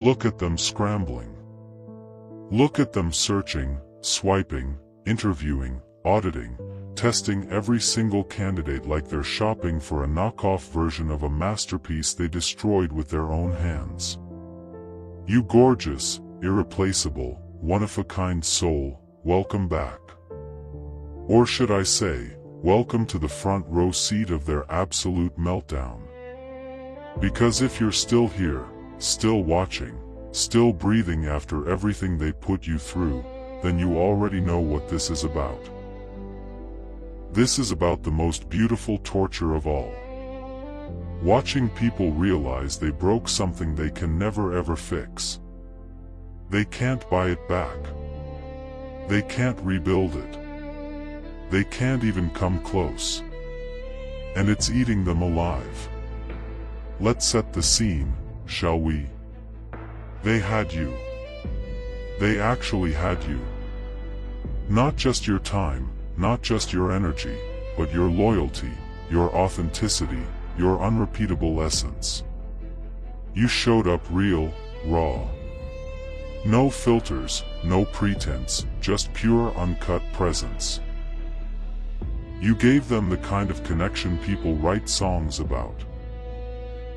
Look at them scrambling. Look at them searching, swiping, interviewing, auditing, testing every single candidate like they're shopping for a knockoff version of a masterpiece they destroyed with their own hands. You gorgeous, irreplaceable, one-of-a-kind soul, welcome back. Or should I say, welcome to the front row seat of their absolute meltdown. Because if you're still here, still watching, still breathing after everything they put you through, then you already know what this is about. This is about the most beautiful torture of all. Watching people realize they broke something they can never ever fix. They can't buy it back. They can't rebuild it. They can't even come close. And it's eating them alive. Let's set the scene, shall we? They had you. They actually had you. Not just your time, not just your energy, but your loyalty, your authenticity, your unrepeatable essence. You showed up real, raw. No filters, no pretense, just pure uncut presence. You gave them the kind of connection people write songs about.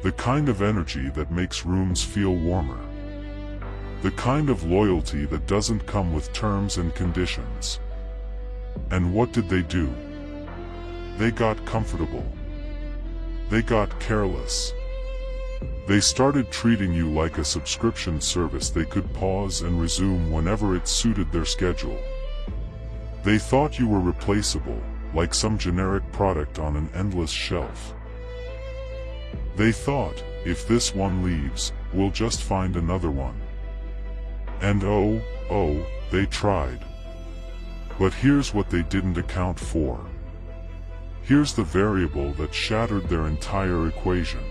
The kind of energy that makes rooms feel warmer. The kind of loyalty that doesn't come with terms and conditions. And what did they do? They got comfortable. They got careless. They started treating you like a subscription service they could pause and resume whenever it suited their schedule. They thought you were replaceable, like some generic product on an endless shelf. They thought, if this one leaves, we'll just find another one. And oh, they tried. But here's what they didn't account for. Here's the variable that shattered their entire equation.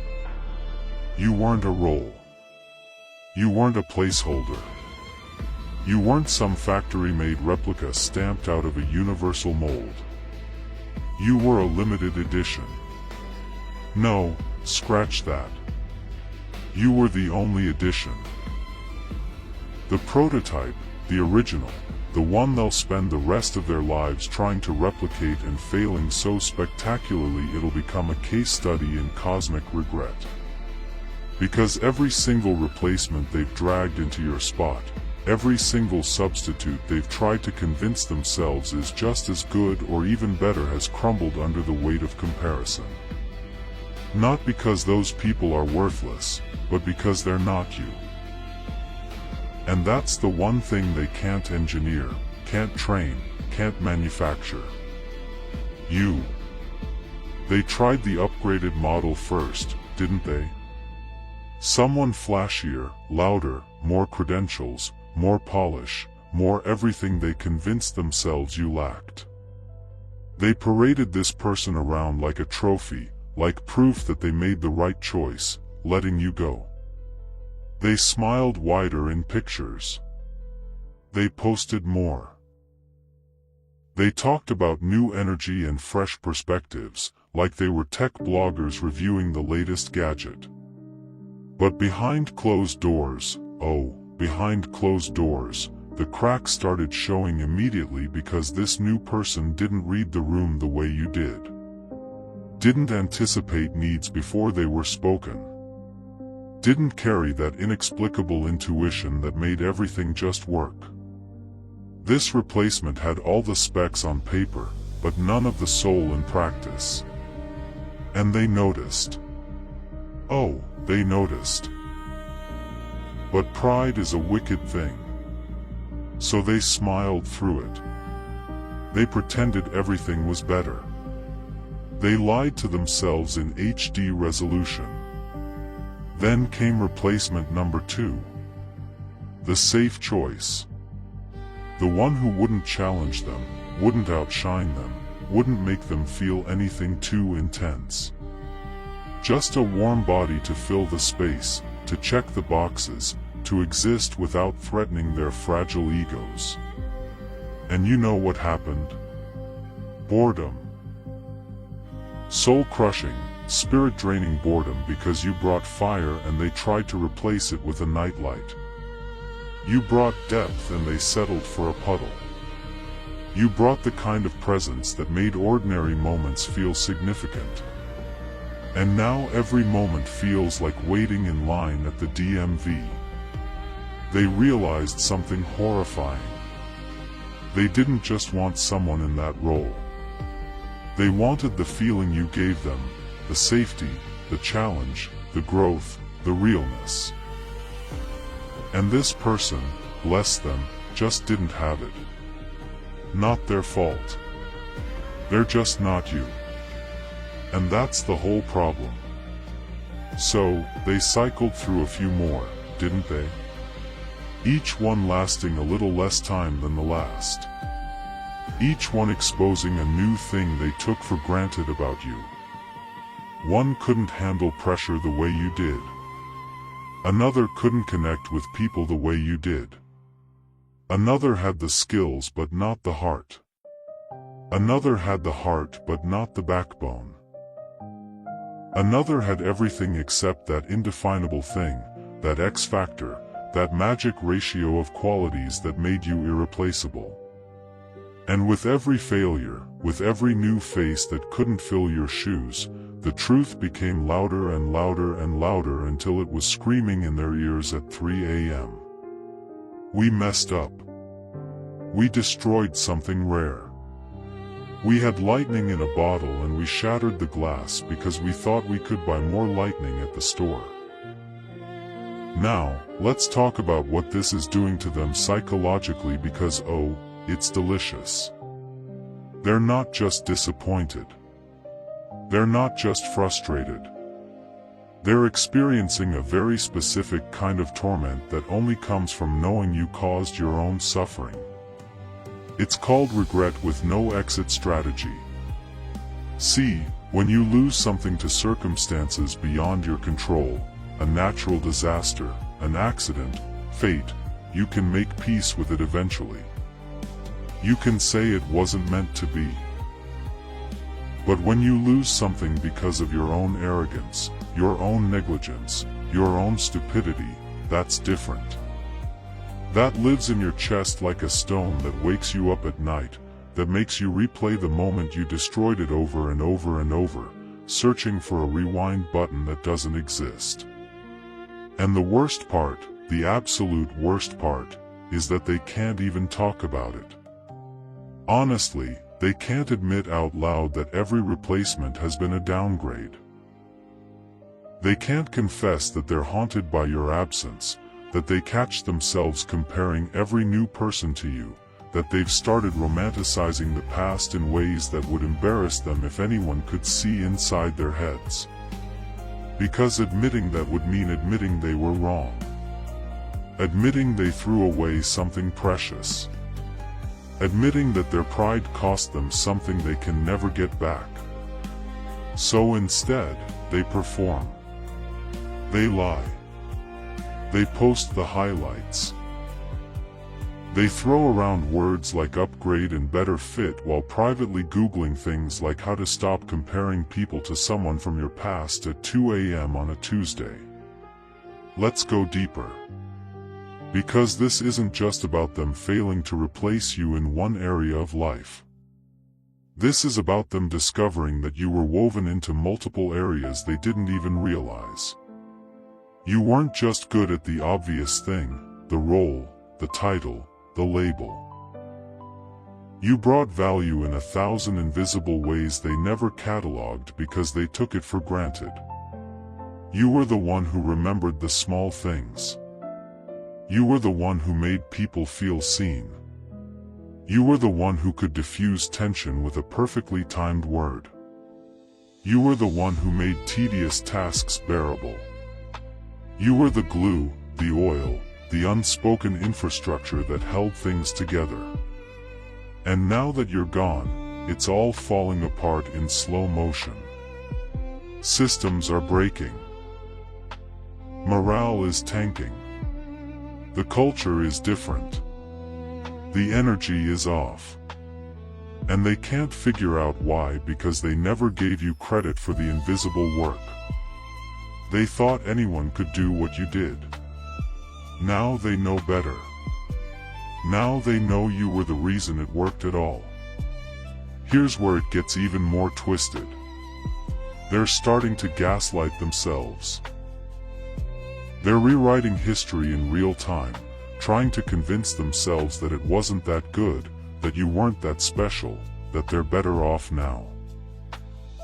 You weren't a role. You weren't a placeholder. You weren't some factory-made replica stamped out of a universal mold. You were a limited edition. No, scratch that. You were the only edition. The prototype, the original, the one they'll spend the rest of their lives trying to replicate and failing so spectacularly it'll become a case study in cosmic regret. Because every single replacement they've dragged into your spot, every single substitute they've tried to convince themselves is just as good or even better has crumbled under the weight of comparison. Not because those people are worthless, but because they're not you. And that's the one thing they can't engineer, can't train, can't manufacture. You. They tried the upgraded model first, didn't they? Someone flashier, louder, more credentials, more polish, more everything they convinced themselves you lacked. They paraded this person around like a trophy, like proof that they made the right choice, letting you go. They smiled wider in pictures. They posted more. They talked about new energy and fresh perspectives, like they were tech bloggers reviewing the latest gadget. But behind closed doors, behind closed doors, the cracks started showing immediately because this new person didn't read the room the way you did. Didn't anticipate needs before they were spoken. Didn't carry that inexplicable intuition that made everything just work. This replacement had all the specs on paper, but none of the soul in practice. And they noticed. Oh, they noticed. But pride is a wicked thing. So they smiled through it. They pretended everything was better. They lied to themselves in HD resolution. Then came replacement number 2. The safe choice. The one who wouldn't challenge them, wouldn't outshine them, wouldn't make them feel anything too intense. Just a warm body to fill the space, to check the boxes, to exist without threatening their fragile egos. And you know what happened? Boredom. Soul-crushing, spirit-draining boredom because you brought fire and they tried to replace it with a nightlight. You brought depth and they settled for a puddle. You brought the kind of presence that made ordinary moments feel significant. And now every moment feels like waiting in line at the DMV. They realized something horrifying. They didn't just want someone in that role. They wanted the feeling you gave them, the safety, the challenge, the growth, the realness. And this person, bless them, just didn't have it. Not their fault. They're just not you. And that's the whole problem. So, they cycled through a few more, didn't they? Each one lasting a little less time than the last. Each one exposing a new thing they took for granted about you. One couldn't handle pressure the way you did. Another couldn't connect with people the way you did. Another had the skills but not the heart. Another had the heart but not the backbone. Another had everything except that indefinable thing, that X factor, that magic ratio of qualities that made you irreplaceable. And with every failure, with every new face that couldn't fill your shoes, the truth became louder and louder and louder until it was screaming in their ears at 3 a.m. We messed up. We destroyed something rare. We had lightning in a bottle and we shattered the glass because we thought we could buy more lightning at the store. Now, let's talk about what this is doing to them psychologically because oh, it's delicious. They're not just disappointed. They're not just frustrated. They're experiencing a very specific kind of torment that only comes from knowing you caused your own suffering. It's called regret with no exit strategy. See, when you lose something to circumstances beyond your control, a natural disaster, an accident, fate, you can make peace with it eventually. You can say it wasn't meant to be. But when you lose something because of your own arrogance, your own negligence, your own stupidity, that's different. That lives in your chest like a stone that wakes you up at night, that makes you replay the moment you destroyed it over and over and over, searching for a rewind button that doesn't exist. And the worst part, the absolute worst part, is that they can't even talk about it. Honestly, they can't admit out loud that every replacement has been a downgrade. They can't confess that they're haunted by your absence, that they catch themselves comparing every new person to you, that they've started romanticizing the past in ways that would embarrass them if anyone could see inside their heads. Because admitting that would mean admitting they were wrong. Admitting they threw away something precious. Admitting that their pride cost them something they can never get back. So instead, they perform. They lie. They post the highlights. They throw around words like upgrade and better fit while privately Googling things like how to stop comparing people to someone from your past at 2 a.m. on a Tuesday. Let's go deeper. Because this isn't just about them failing to replace you in one area of life. This is about them discovering that you were woven into multiple areas they didn't even realize. You weren't just good at the obvious thing, the role, the title, the label. You brought value in 1,000 invisible ways they never cataloged because they took it for granted. You were the one who remembered the small things. You were the one who made people feel seen. You were the one who could diffuse tension with a perfectly timed word. You were the one who made tedious tasks bearable. You were the glue, the oil, the unspoken infrastructure that held things together. And now that you're gone, it's all falling apart in slow motion. Systems are breaking. Morale is tanking. The culture is different. The energy is off. And they can't figure out why, because they never gave you credit for the invisible work. They thought anyone could do what you did. Now they know better. Now they know you were the reason it worked at all. Here's where it gets even more twisted. They're starting to gaslight themselves. They're rewriting history in real time, trying to convince themselves that it wasn't that good, that you weren't that special, that they're better off now.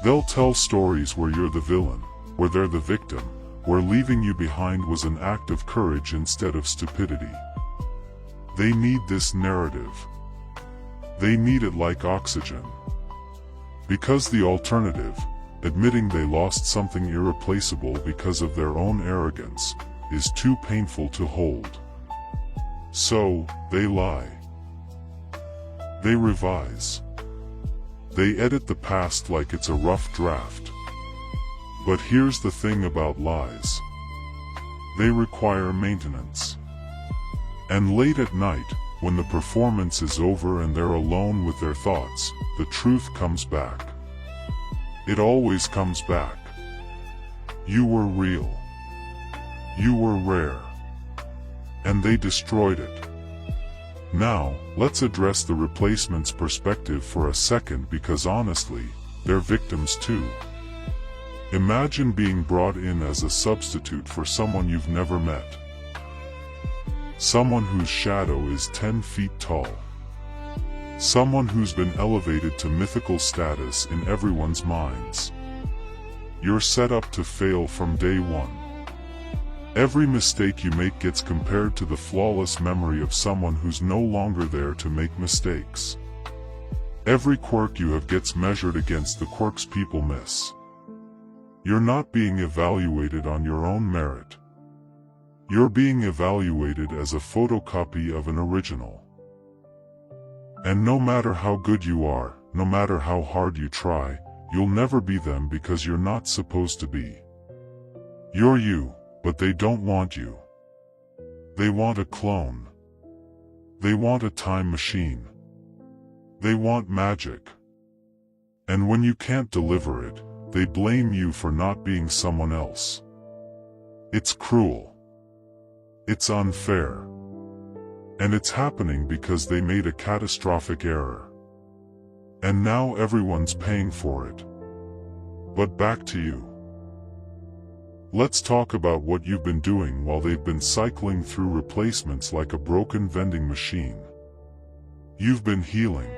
They'll tell stories where you're the villain, where they're the victim, where leaving you behind was an act of courage instead of stupidity. They need this narrative. They need it like oxygen. Because the alternative, admitting they lost something irreplaceable because of their own arrogance, is too painful to hold. So, they lie. They revise. They edit the past like it's a rough draft. But here's the thing about lies. They require maintenance. And late at night, when the performance is over and they're alone with their thoughts, the truth comes back. It always comes back. You were real. You were rare. And they destroyed it. Now, let's address the replacement's perspective for a second, because honestly, they're victims too. Imagine being brought in as a substitute for someone you've never met. Someone whose shadow is 10 feet tall. Someone who's been elevated to mythical status in everyone's minds. You're set up to fail from day one. Every mistake you make gets compared to the flawless memory of someone who's no longer there to make mistakes. Every quirk you have gets measured against the quirks people miss. You're not being evaluated on your own merit. You're being evaluated as a photocopy of an original. And no matter how good you are, no matter how hard you try, you'll never be them because you're not supposed to be. You're you, but they don't want you. They want a clone. They want a time machine. They want magic. And when you can't deliver it, they blame you for not being someone else. It's cruel. It's unfair. And it's happening because they made a catastrophic error. And now everyone's paying for it. But back to you. Let's talk about what you've been doing while they've been cycling through replacements like a broken vending machine. You've been healing.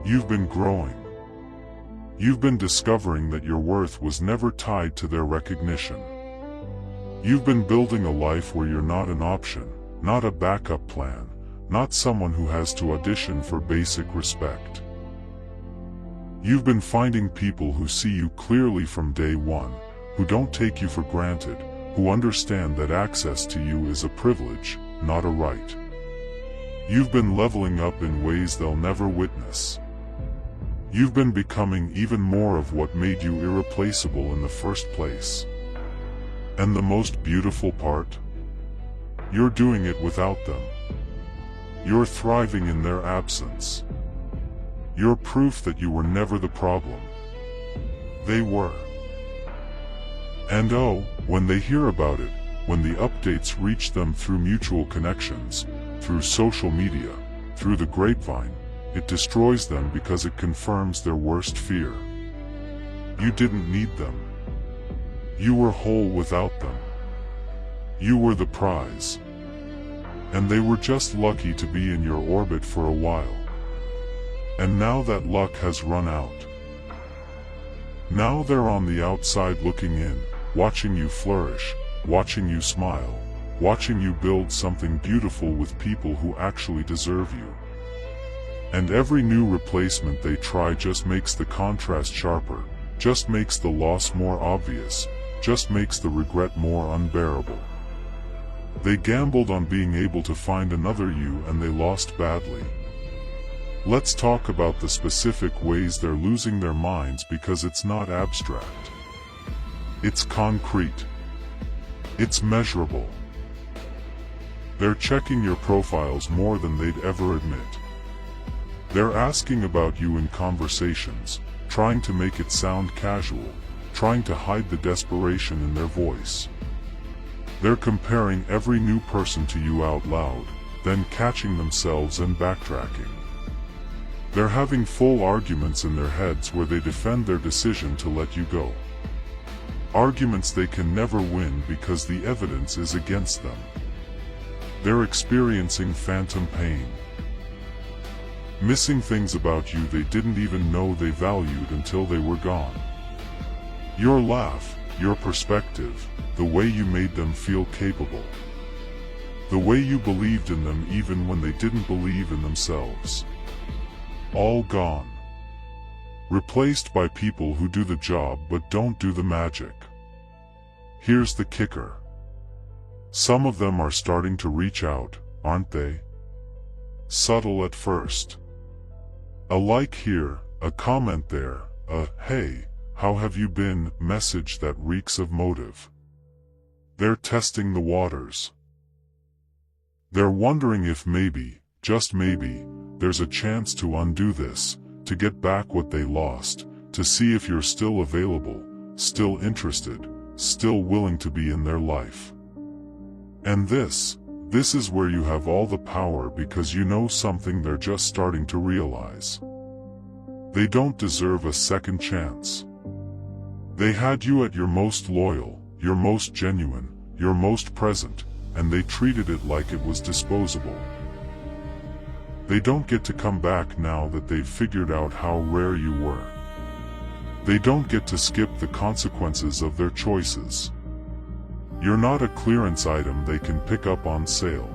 You've been growing. You've been discovering that your worth was never tied to their recognition. You've been building a life where you're not an option, not a backup plan, not someone who has to audition for basic respect. You've been finding people who see you clearly from day one, who don't take you for granted, who understand that access to you is a privilege, not a right. You've been leveling up in ways they'll never witness. You've been becoming even more of what made you irreplaceable in the first place. And the most beautiful part? You're doing it without them. You're thriving in their absence. You're proof that you were never the problem. They were. And oh, when they hear about it, when the updates reach them through mutual connections, through social media, through the grapevine, it destroys them because it confirms their worst fear. You didn't need them. You were whole without them. You were the prize. And they were just lucky to be in your orbit for a while. And now that luck has run out. Now they're on the outside looking in, watching you flourish, watching you smile, watching you build something beautiful with people who actually deserve you. And every new replacement they try just makes the contrast sharper, just makes the loss more obvious, just makes the regret more unbearable. They gambled on being able to find another you and they lost badly. Let's talk about the specific ways they're losing their minds, because it's not abstract. It's concrete. It's measurable. They're checking your profiles more than they'd ever admit. They're asking about you in conversations, trying to make it sound casual, trying to hide the desperation in their voice. They're comparing every new person to you out loud, then catching themselves and backtracking. They're having full arguments in their heads where they defend their decision to let you go. Arguments they can never win because the evidence is against them. They're experiencing phantom pain. Missing things about you they didn't even know they valued until they were gone. Your laugh, your perspective, the way you made them feel capable. The way you believed in them even when they didn't believe in themselves. All gone. Replaced by people who do the job but don't do the magic. Here's the kicker. Some of them are starting to reach out, aren't they? Subtle at first. A like here, a comment there, a "Hey, how have you been" message that reeks of motive. They're testing the waters. They're wondering if maybe, just maybe, there's a chance to undo this, to get back what they lost, to see if you're still available, still interested, still willing to be in their life. And this is where you have all the power because you know something they're just starting to realize. They don't deserve a second chance. They had you at your most loyal, your most genuine, your most present, and they treated it like it was disposable. They don't get to come back now that they've figured out how rare you were. They don't get to skip the consequences of their choices. You're not a clearance item they can pick up on sale.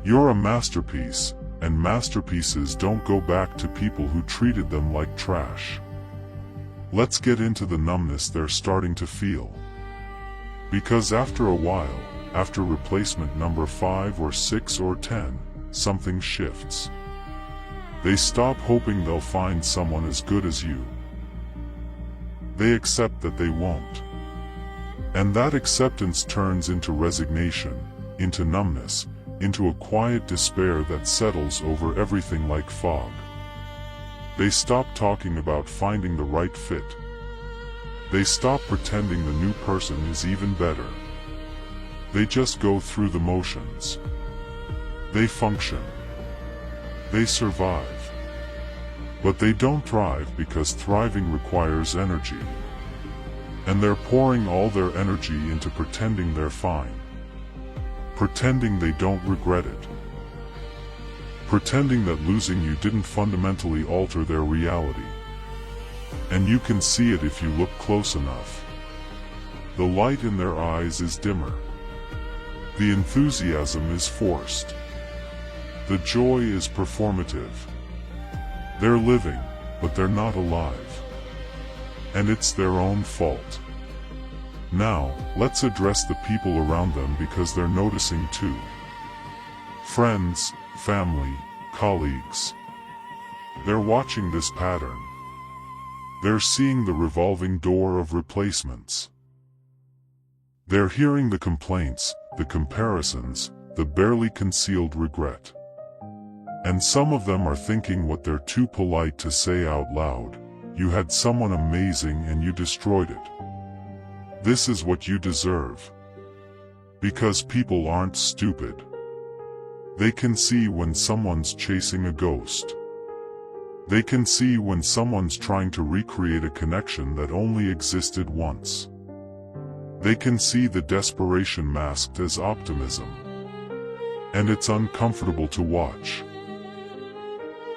You're a masterpiece, and masterpieces don't go back to people who treated them like trash. Let's get into the numbness they're starting to feel. Because after a while, after replacement number 5 or 6 or 10, something shifts. They stop hoping they'll find someone as good as you. They accept that they won't. And that acceptance turns into resignation, into numbness, into a quiet despair that settles over everything like fog. They stop talking about finding the right fit. They stop pretending the new person is even better. They just go through the motions. They function. They survive. But they don't thrive because thriving requires energy. And they're pouring all their energy into pretending they're fine. Pretending they don't regret it. Pretending that losing you didn't fundamentally alter their reality. And you can see it if you look close enough. The light in their eyes is dimmer. The enthusiasm is forced. The joy is performative. They're living, but they're not alive. And it's their own fault. Now, let's address the people around them because they're noticing too. Friends, family, colleagues. They're watching this pattern. They're seeing the revolving door of replacements. They're hearing the complaints, the comparisons, the barely concealed regret. And some of them are thinking what they're too polite to say out loud. You had someone amazing and you destroyed it. This is what you deserve. Because people aren't stupid. They can see when someone's chasing a ghost. They can see when someone's trying to recreate a connection that only existed once. They can see the desperation masked as optimism. And it's uncomfortable to watch.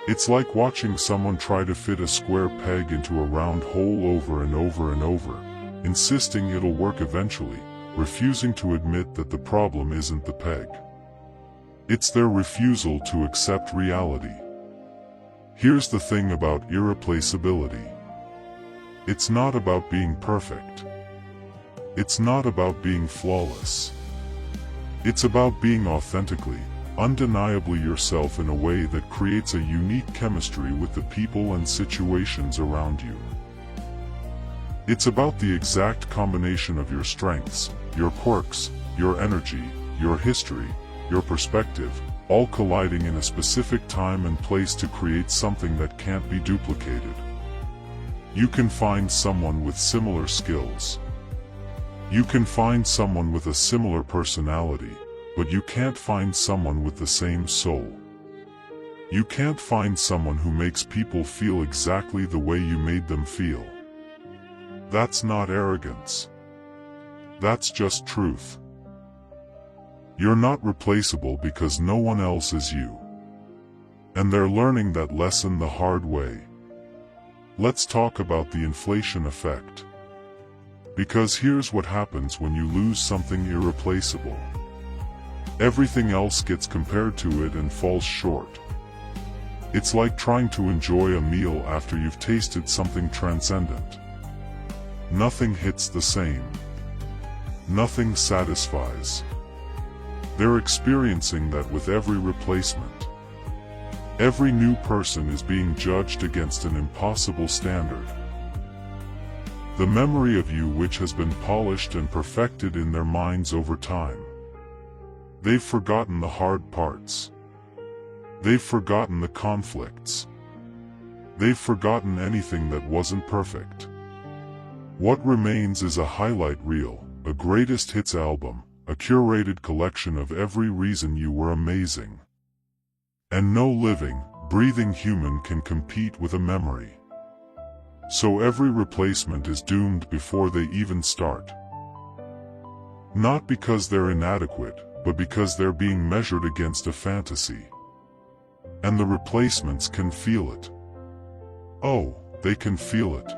It's like watching someone try to fit a square peg into a round hole over and over and over, insisting it'll work eventually, refusing to admit that the problem isn't the peg. It's their refusal to accept reality. Here's the thing about irreplaceability. It's not about being perfect. It's not about being flawless. It's about being authentically, undeniably yourself in a way that creates a unique chemistry with the people and situations around you. It's about the exact combination of your strengths, your quirks, your energy, your history, your perspective, all colliding in a specific time and place to create something that can't be duplicated. You can find someone with similar skills. You can find someone with a similar personality, but you can't find someone with the same soul. You can't find someone who makes people feel exactly the way you made them feel. That's not arrogance. That's just truth. You're not replaceable because no one else is you. And they're learning that lesson the hard way. Let's talk about the inflation effect. Because here's what happens when you lose something irreplaceable. Everything else gets compared to it and falls short. It's like trying to enjoy a meal after you've tasted something transcendent. Nothing hits the same. Nothing satisfies. They're experiencing that with every replacement. Every new person is being judged against an impossible standard. The memory of you which has been polished and perfected in their minds over time. They've forgotten the hard parts. They've forgotten the conflicts. They've forgotten anything that wasn't perfect. What remains is a highlight reel, a greatest hits album, a curated collection of every reason you were amazing. And no living, breathing human can compete with a memory. So every replacement is doomed before they even start. Not because they're inadequate, but because they're being measured against a fantasy. And the replacements can feel it. Oh, they can feel it.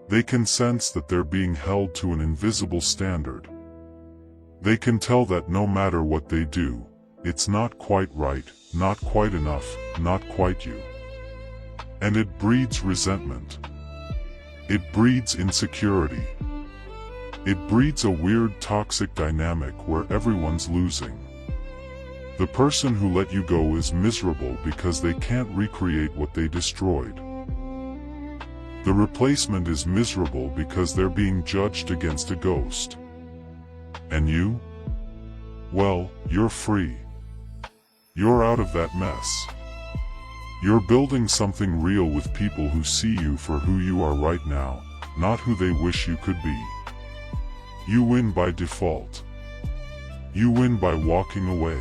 They can sense that they're being held to an invisible standard. They can tell that no matter what they do, it's not quite right, not quite enough, not quite you. And it breeds resentment. It breeds insecurity. It breeds a weird toxic dynamic where everyone's losing. The person who let you go is miserable because they can't recreate what they destroyed. The replacement is miserable because they're being judged against a ghost. And you? Well, you're free. You're out of that mess. You're building something real with people who see you for who you are right now, not who they wish you could be. You win by default. You win by walking away.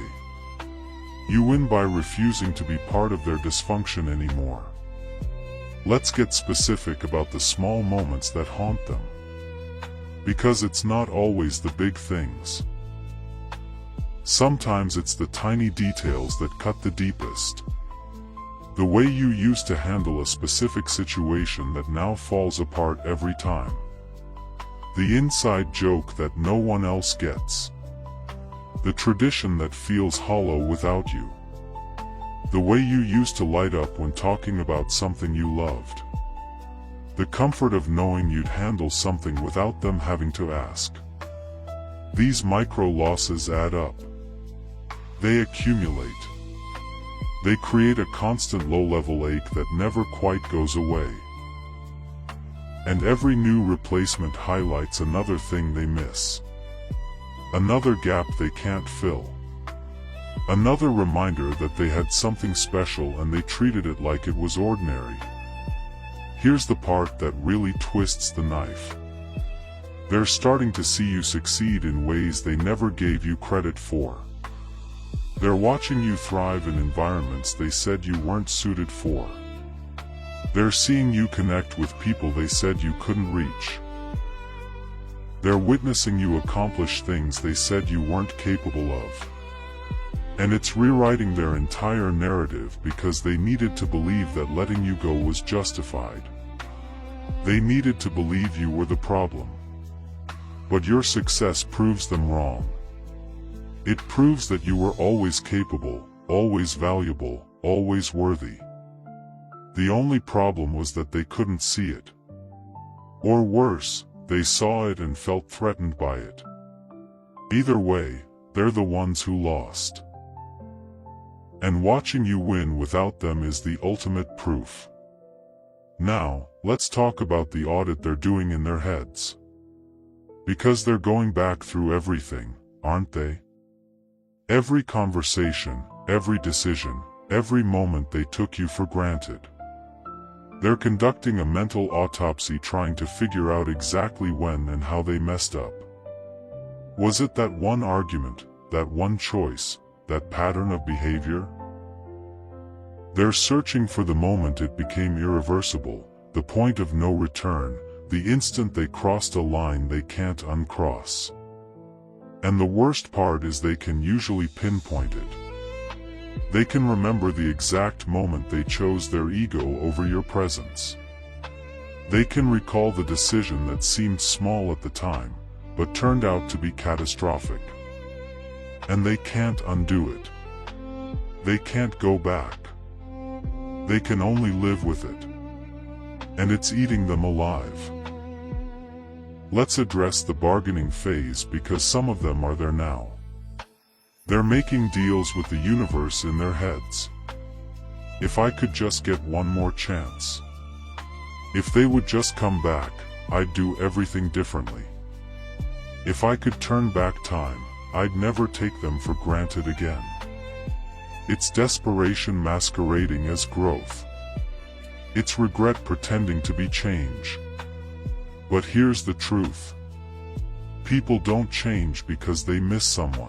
You win by refusing to be part of their dysfunction anymore. Let's get specific about the small moments that haunt them. Because it's not always the big things. Sometimes it's the tiny details that cut the deepest. The way you used to handle a specific situation that now falls apart every time. The inside joke that no one else gets. The tradition that feels hollow without you. The way you used to light up when talking about something you loved. The comfort of knowing you'd handle something without them having to ask. These micro losses add up. They accumulate. They create a constant low-level ache that never quite goes away. And every new replacement highlights another thing they miss. Another gap they can't fill. Another reminder that they had something special and they treated it like it was ordinary. Here's the part that really twists the knife. They're starting to see you succeed in ways they never gave you credit for. They're watching you thrive in environments they said you weren't suited for. They're seeing you connect with people they said you couldn't reach. They're witnessing you accomplish things they said you weren't capable of. And it's rewriting their entire narrative because they needed to believe that letting you go was justified. They needed to believe you were the problem. But your success proves them wrong. It proves that you were always capable, always valuable, always worthy. The only problem was that they couldn't see it. Or worse, they saw it and felt threatened by it. Either way, they're the ones who lost. And watching you win without them is the ultimate proof. Now, let's talk about the audit they're doing in their heads. Because they're going back through everything, aren't they? Every conversation, every decision, every moment they took you for granted. They're conducting a mental autopsy trying to figure out exactly when and how they messed up. Was it that one argument, that one choice, that pattern of behavior? They're searching for the moment it became irreversible, the point of no return, the instant they crossed a line they can't uncross. And the worst part is they can usually pinpoint it. They can remember the exact moment they chose their ego over your presence. They can recall the decision that seemed small at the time, but turned out to be catastrophic. And they can't undo it. They can't go back. They can only live with it. And it's eating them alive. Let's address the bargaining phase because some of them are there now. They're making deals with the universe in their heads. If I could just get one more chance. If they would just come back, I'd do everything differently. If I could turn back time, I'd never take them for granted again. It's desperation masquerading as growth. It's regret pretending to be change. But here's the truth. People don't change because they miss someone.